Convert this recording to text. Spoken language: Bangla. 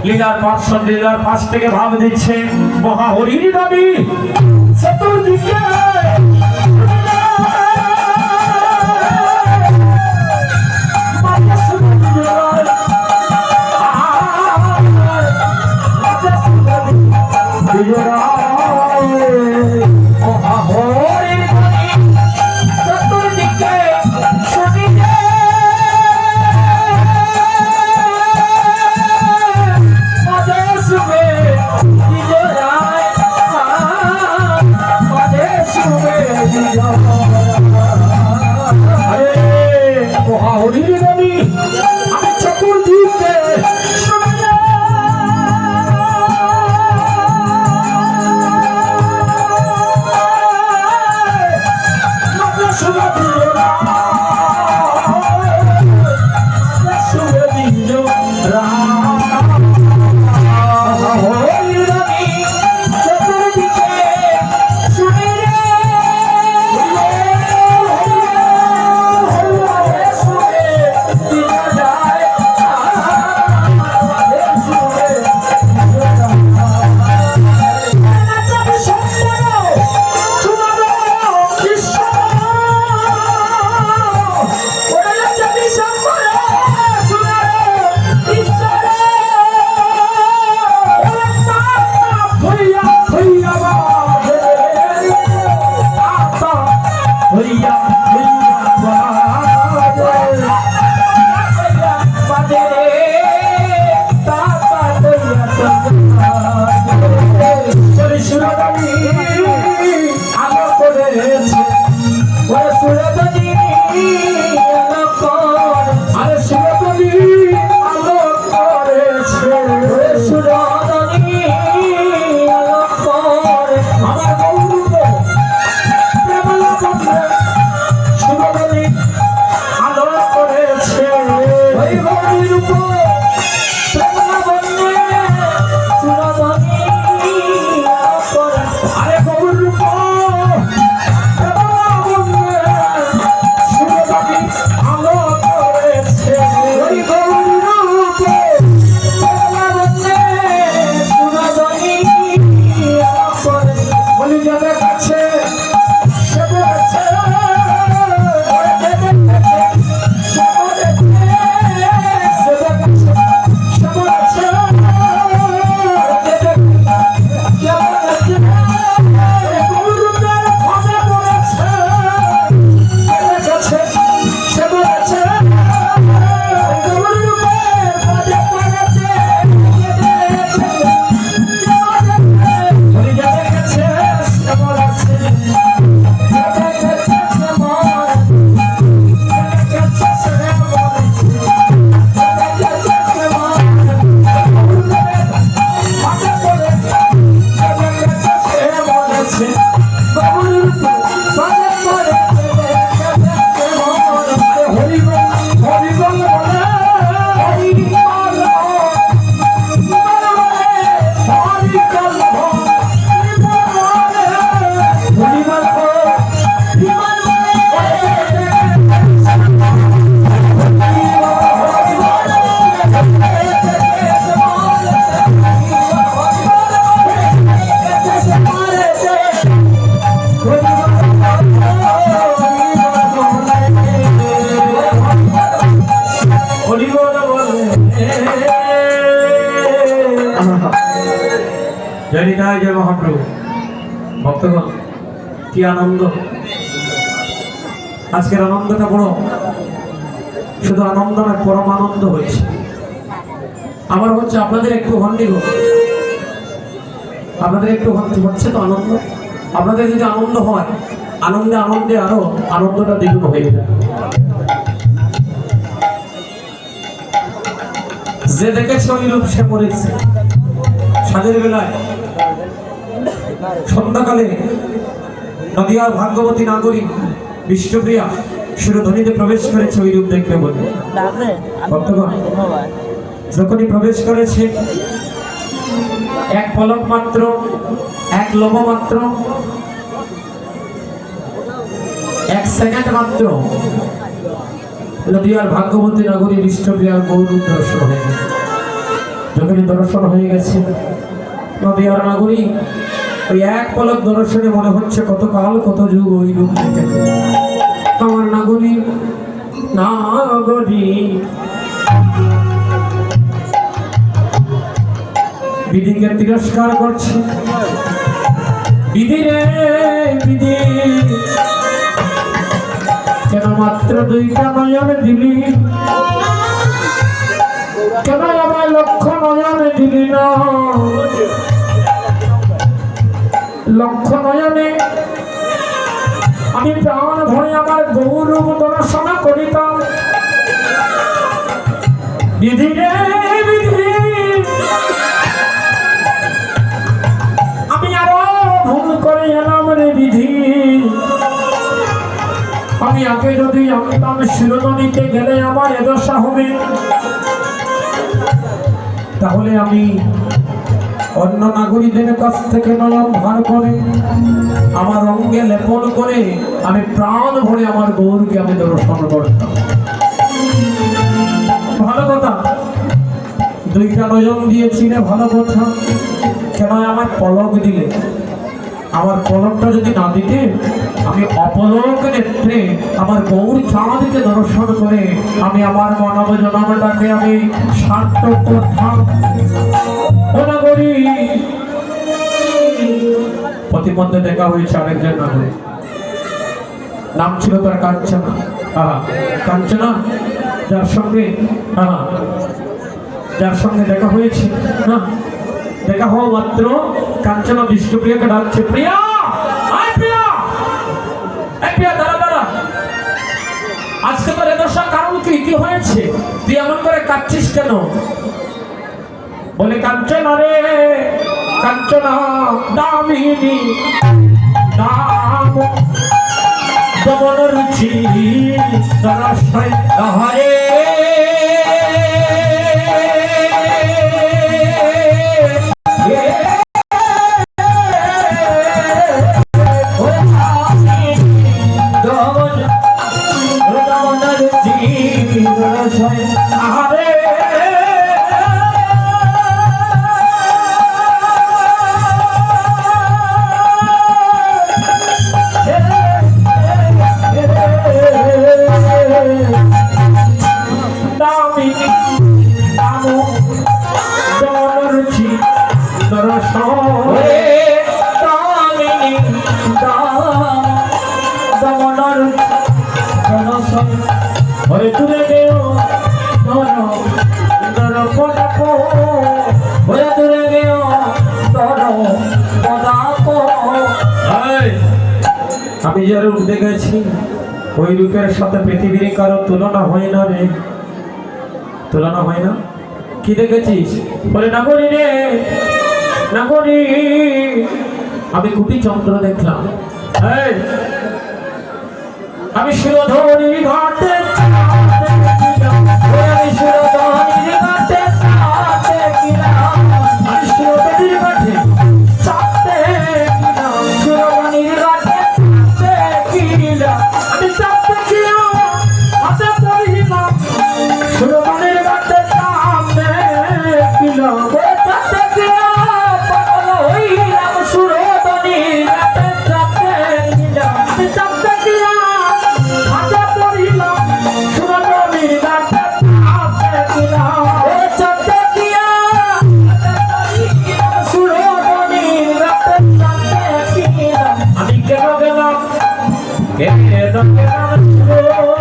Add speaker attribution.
Speaker 1: লীলার পাশ থেকে ভাব দিচ্ছে মহাহরির দাবি চতুর্দিকে
Speaker 2: জয় জয় মহাপ্রভু। ভক্তগণ কি আনন্দ, আজকের আনন্দটা বড়, শুধু আনন্দ নয় পরম আনন্দ হয়েছে। আমার হচ্ছে আপনাদের একটু হন্ডিগ, আপনাদের একটু হচ্ছে তো আনন্দ। আপনাদের যদি আনন্দ হয়, আনন্দে আনন্দে আরো আনন্দটা দ্বিগুণ হয়ে যায়। যে দেখেছে ওই রূপ সে মরেছে। সাজের বেলায় সন্ধ্যাকালে নদিয়ার ভাগ্যবতী নাগরিক বিষ্ণুপ্রিয়া সুরধ্বনিতে প্রবেশ করেছে ওই রূপ দেখতে বলে। যখনই প্রবেশ করেছে, এক পলক মাত্র, এক লোম মাত্র, এক সেকেন্ড মাত্র নদিয়ার ভাগ্যবতী নগরী বিষ্ণুপ্রিয়ার গৌরূপ দর্শন হয়ে গেল। যখনই দর্শন হয়ে গেছে নদী আর নাগরী, ওই এক পলক দর্শনে মনে হচ্ছে কত কাল কত যুগ ওই রূপ দেখে। আমার নাগরী নাগরী বিধিকে তিরস্কার করছে। বিধি রে বিধি, কেন মাত্র দুইটা নয়ন দিলি, কেন আমার লক্ষ নয়নে দিলি না? লক্ষ নয়নে আমি প্রাণ ভরে আমার গৌরব দর্শন করিতাম। বিধি রে বিধি, আমি আরো ভুল করে এলাম রে বিধি। আমি আগে যদি জানতাম শিরোমণিতে গেলে আমার এ দশা হবে, তাহলে আমি অন্য নাগরিকদের কাছ থেকে নয়ন ধার করে আমার অঙ্গে লেপন করে আমি প্রাণ ভরে আমার গৌরকে আমি দর্শন করতাম। ভালো কথা, দুইটা নয়ন দিয়েছিলে, ভালো কথা। কেন আমার পলক দিলে? আমার পলকটা যদি না দিতে আমি অপলক নেত্রে আমার গৌর চাঁদকে দর্শন করে আমি আমার মানব জনমটাকে আমি সার্থক করতাম। প্রতিমধ্যে দেখা হয়েছে আরেকজন নাগরী, নাম ছিল তার কাঞ্চনা। কাঞ্চনা, যার সঙ্গে দেখা হয়েছে না, দেখা হওয়া মাত্র কাঞ্চনা বিষ্ণুপ্রিয়াকে ডাকছে, প্রিয়া আয় প্রিয়া, এই প্রিয়া দাঁড়া দাঁড়া, আজকে তোর এ দশা কারণ কি? কি হয়েছে? তুই এমন করে কাঁদছিস কেন? বলে কাঞ্চনা রে কাঞ্চনা দামিনী নাম দমন রুচি দরশয় আহারে আমি যে রূপ দেখেছি ওই রূপের সাথে পৃথিবীর কারো তুলনা হয় না রে, তুলনা হয় না। কি দেখেছিস? বলে নাগরী রে নাগরী, আমি কুটি চন্দ্র দেখলাম। আমি শিরোধনির ঘাটে, আমি শিরোধনির ঘাটে, আমি শিরোধনির ঘাটে চাপতে গেলাম, শিরোধনির ঘাটে আমি চাপতে গেলাম, হাতে পড়িলাম, শিরোধনির ঘাটে চাপতে গেলাম, চাপতে গেলাম, পাগল হইলাম, শিরোধনির ঘাটে চাপতে গেলাম, আমি চাপতে গেলাম, হাতে পড়িলাম, শিরোধনির ঘাটে চাপতে গেলাম, চাপতে গেলাম, শিরোধনির ঘাটে চাপতে গেলাম। আমি কেন গেলাম? কেন গেলাম?